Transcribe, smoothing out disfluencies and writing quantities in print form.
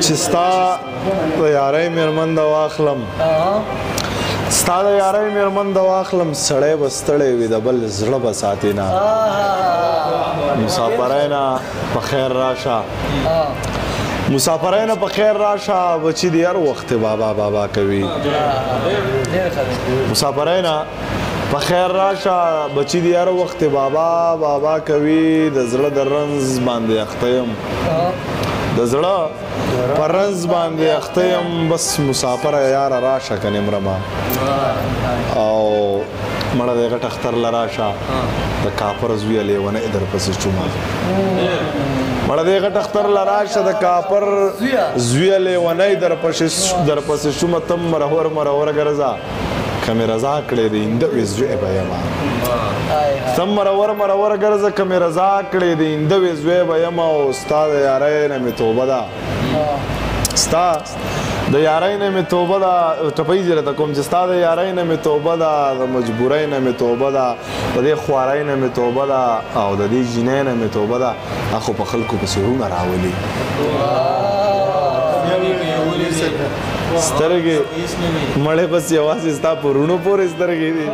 چې ستا د یارۍ مېرمن د واخلم ستا د یارۍ مېرمن د واخلم سړی به ستړی وي د بل زړه به ساتي نه مسافری نه په خیر راشه مسافری نه په خیر راشه بچي دې هر وخت بابا بابا کوي مسافری نه په خیر راشه بچي دې هر وخت بابا بابا کوي د زړه د رنځ باندې اخته یم د زړه په رنځ باندې اخته یم بس مسافره یاره راشه کنې مرمه او مړه د غټ اختر له راشه د کاپر زویه لیونۍ درپسې شومه مړه د غټ اختر له راشه د کاپر زویه لیونۍ درپسې شومه تم مرهور مرهور ګرځه که مې رضا کړې د هندوې زوی به یمه تم مرور مرور ګرځه که مې رضا کړې د هندوې زوی به یمه او ستا د یارۍ نه مې توبه ده ستا د یارۍ نه مې توبه ده ټپۍ زیره ته کوم چې ستا د یارۍ نه مې توبه ده د مجبورۍ نه مې توبه ده د دې خوارۍ نه مې توبه ده او د دې جینۍ نه مې توبه ده خو په خلکو پسې ورونه راولي سترګې مړې بس یوازې ستا په ورونو پورې سترګې دي